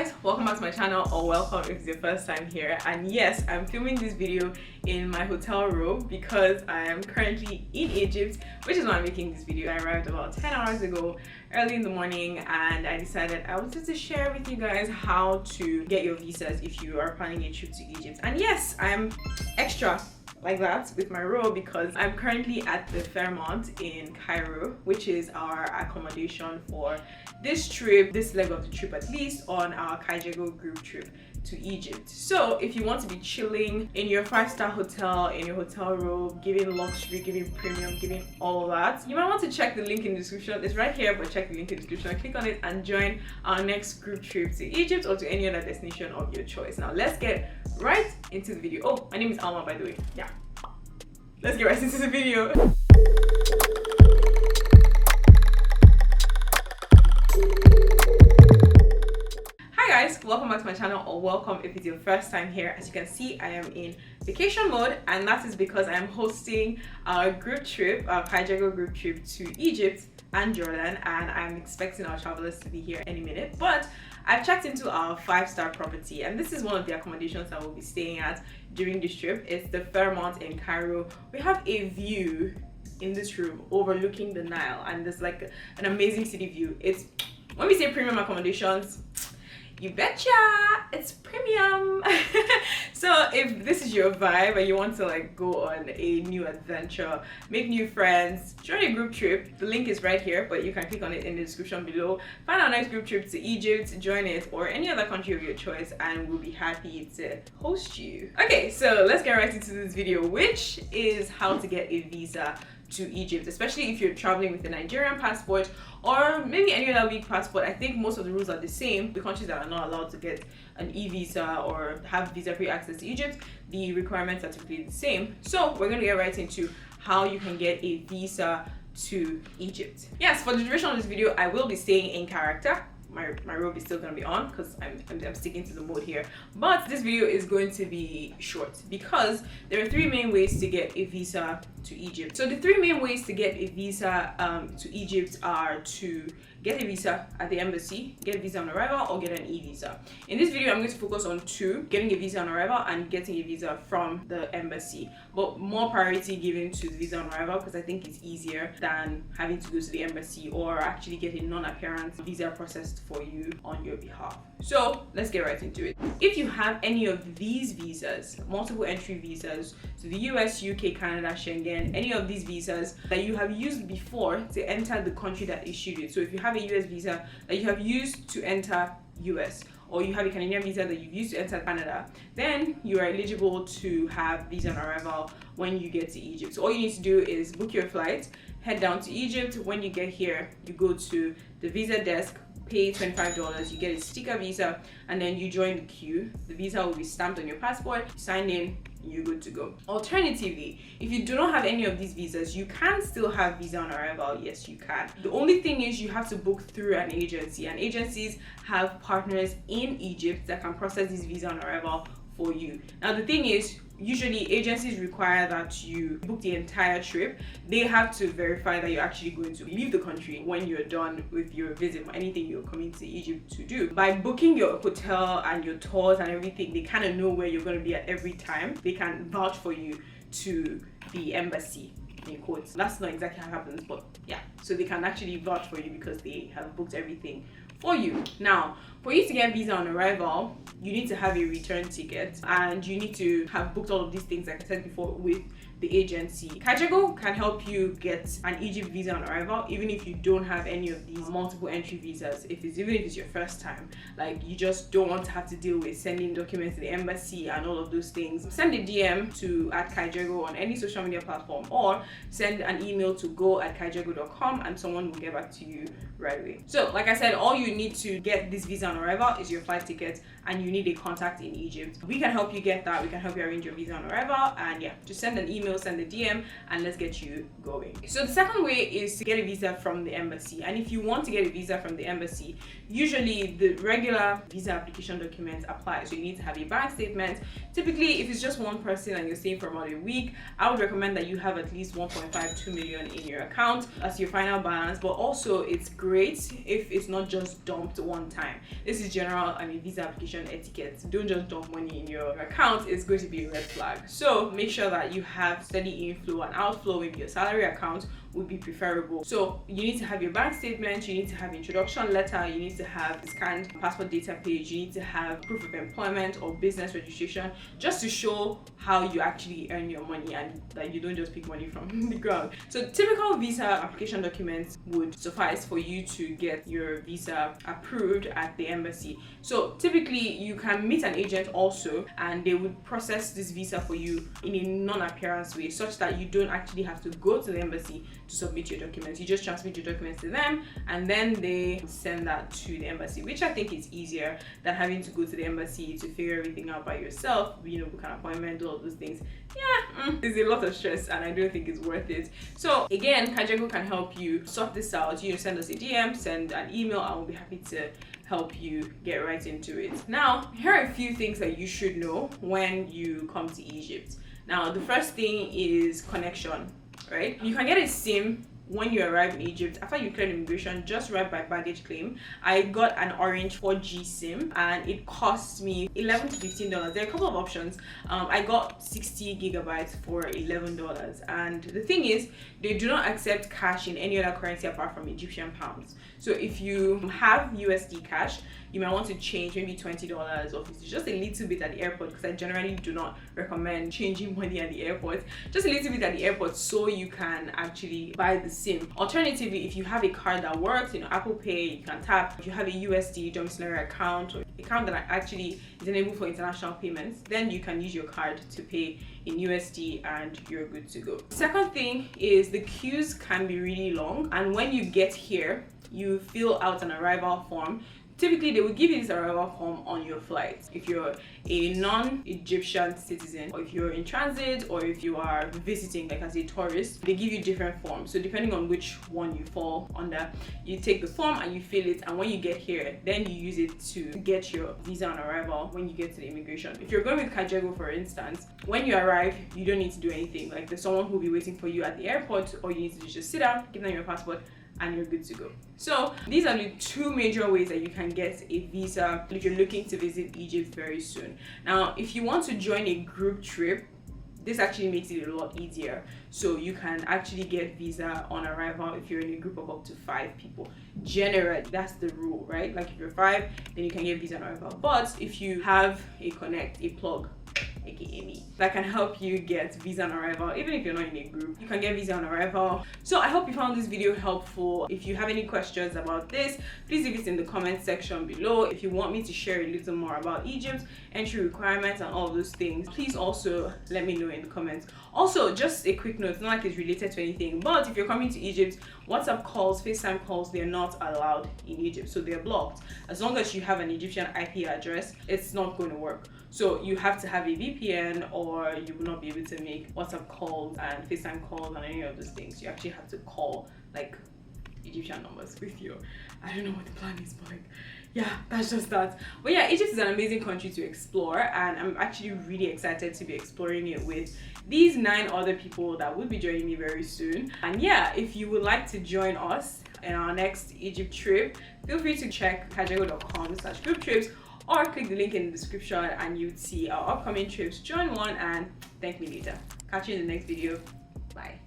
guys, welcome back to my channel, or welcome if it's your first time here. And yes, I'm filming this video in my hotel room because I am currently in Egypt, which is why I'm making this video. I arrived about 10 hours ago, early in the morning, and I decided I wanted to share with you guys how to get your visas if you are planning a trip to Egypt. And yes, I'm extra like that with my robe because I'm currently at the Fairmont in Cairo, which is our accommodation for this trip, this leg of the trip at least, on our Kaijego group trip to Egypt. So if you want to be chilling in your 5-star hotel, in your hotel robe, giving luxury, giving premium, giving all that, you might want to check the link in the description. It's right here, but check the link in the description, click on it and join our next group trip to Egypt or to any other destination of your choice. Now let's get right into the video. Oh, my name is Alma, by the way. Yeah, let's get right into the video. Hi guys, welcome back to my channel, or welcome if it's your first time here. As you can see, I am in vacation mode, and that is because I am hosting our group trip, our Kaijego group trip to Egypt and Jordan, and I'm expecting our travelers to be here any minute. But I've checked into our 5-star property, and this is one of the accommodations that we'll be staying at during this trip. It's the Fairmont in Cairo. We have a view in this room overlooking the Nile, and there's like an amazing city view. It's, when we say premium accommodations, you betcha, it's premium. So if this is your vibe and you want to like go on a new adventure, make new friends, join a group trip, the link is right here, but you can click on it in the description below. Find our next group trip to Egypt, join it, or any other country of your choice, and we'll be happy to host you. Okay, so let's get right into this video, which is how to get a visa to Egypt, especially if you're traveling with a Nigerian passport or maybe any other weak passport. I think most of the rules are the same. The countries that are not allowed to get an e-visa or have visa-free access to Egypt, the requirements are typically the same. So we're going to get right into how you can get a visa to Egypt. Yes, for the duration of this video, I will be staying in character. My robe is still going to be on because I'm sticking to the mode here, but this video is going to be short because there are 3 main ways to get a visa to Egypt. So the 3 main ways to get a visa to Egypt are to get a visa at the embassy, get a visa on arrival, or get an e-visa. In this video, I'm going to focus on 2, getting a visa on arrival and getting a visa from the embassy, but more priority given to the visa on arrival because I think it's easier than having to go to the embassy or actually get a non-apparent visa processed for you on your behalf. So let's get right into it. If you have any of these visas, multiple entry visas, so the US, UK, Canada, Schengen, any of these visas that you have used before to enter the country that issued it. So if you have a US visa that you have used to enter US, or you have a Canadian visa that you've used to enter Canada, then you are eligible to have visa on arrival when you get to Egypt. So all you need to do is book your flight, head down to Egypt. When you get here, you go to the visa desk, pay $25, you get a sticker visa, and then you join the queue. The visa will be stamped on your passport, you sign in, you're good to go. Alternatively, if you do not have any of these visas, you can still have visa on arrival. Yes, you can. The only thing is you have to book through an agency, and agencies have partners in Egypt that can process this visa on arrival for you. Now the thing is, usually agencies require that you book the entire trip. They have to verify that you're actually going to leave the country when you're done with your visit or anything you're coming to Egypt to do. By booking your hotel and your tours and everything, they kind of know where you're going to be at every time. They can vouch for you to the embassy, in quotes. That's not exactly how it happens, but yeah. So they can actually vouch for you because they have booked everything for you. Now, for you to get visa on arrival, you need to have a return ticket, and you need to have booked all of these things, like I said before, with the agency. Kaijego can help you get an Egypt visa on arrival even if you don't have any of these multiple entry visas. Even if it's your first time, like you just don't want to have to deal with sending documents to the embassy and all of those things, send a DM to @Kaijego on any social media platform, or send an email to go@kaijego.com and someone will get back to you right away. So like I said, all you need to get this visa on arrival is your flight ticket, and you you need a contact in Egypt, we can help you get that. We can help you arrange your visa on arrival, and yeah, just send an email, send a DM, and let's get you going. So the second way is to get a visa from the embassy. And if you want to get a visa from the embassy, usually the regular visa application documents apply. So you need to have a bank statement. Typically, if it's just one person and you're staying for about a week, I would recommend that you have at least 1.52 million in your account as your final balance. But also, it's great if it's not just dumped one time. This is general, visa application etiquette. Don't just dump money in your account. It's going to be a red flag. So make sure that you have steady inflow and outflow. Maybe your salary account would be preferable. So you need to have your bank statement, you need to have introduction letter, you need to have scanned passport data page, you need to have proof of employment or business registration, just to show how you actually earn your money and that you don't just pick money from the ground. So typical visa application documents would suffice for you to get your visa approved at the embassy. So typically you can meet an agent also, and they would process this visa for you in a non-appearance way, such that you don't actually have to go to the embassy to submit your documents. You just transmit your documents to them, and then they send that to the embassy, which I think is easier than having to go to the embassy to figure everything out by yourself, book an appointment, all of those things. There's a lot of stress, and I don't think it's worth it. So again, Kajego can help you sort this out. Send us a DM, send an email, and we'll be happy to help you get right into it. Now, here are a few things that you should know when you come to Egypt. Now, the first thing is connection. Right? You can get a SIM when you arrive in Egypt. After you clear immigration, just right by baggage claim. I got an orange 4G SIM and it cost me $11 to $15. There are a couple of options. I got 60 gigabytes for $11, and the thing is, they do not accept cash in any other currency apart from Egyptian pounds. So if you have USD cash, you might want to change maybe $20 or $50, just a little bit at the airport, because I generally do not recommend changing money at the airport. Just a little bit at the airport so you can actually buy the SIM. Alternatively, if you have a card that works, Apple Pay, you can tap. If you have a USD domiciliary account, or account that actually is enabled for international payments, then you can use your card to pay in USD and you're good to go. Second thing is the queues can be really long, and when you get here, you fill out an arrival form. Typically, they will give you this arrival form on your flight. If you're a non-Egyptian citizen, or if you're in transit, or if you are visiting like as a tourist, they give you different forms. So depending on which one you fall under, you take the form and you fill it, and when you get here, then you use it to get your visa on arrival when you get to the immigration. If you're going with Kajego, for instance, when you arrive, you don't need to do anything. Like, there's someone who will be waiting for you at the airport, or you need to just sit down, give them your passport, and you're good to go. So these are the two major ways that you can get a visa if you're looking to visit Egypt very soon. Now, if you want to join a group trip, this actually makes it a lot easier. So you can actually get visa on arrival if you're in a group of up to 5 people. Generally, that's the rule, right? Like, if you're 5, then you can get visa on arrival. But if you have a connect, a plug, aka me, that can help you get visa on arrival. Even if you're not in a group, you can get visa on arrival. So I hope you found this video helpful. If you have any questions about this, please leave it in the comment section below. If you want me to share a little more about Egypt, entry requirements, and all those things, please also let me know in the comments. Also, just a quick note, not like it's related to anything, but if you're coming to Egypt, WhatsApp calls, FaceTime calls, they're not allowed in Egypt, so they're blocked. As long as you have an Egyptian IP address, it's not going to work. So you have to have a VPN, or you will not be able to make WhatsApp calls and FaceTime calls and any of those things. You actually have to call like Egyptian numbers with you. I don't know what the plan is, but like, yeah, that's just that. But yeah, Egypt is an amazing country to explore, and I'm actually really excited to be exploring it with these 9 other people that will be joining me very soon. And yeah, if you would like to join us in our next Egypt trip, feel free to check kajego.com/group trips, or click the link in the description and you'd see our upcoming trips. Join one and thank me later. Catch you in the next video. Bye.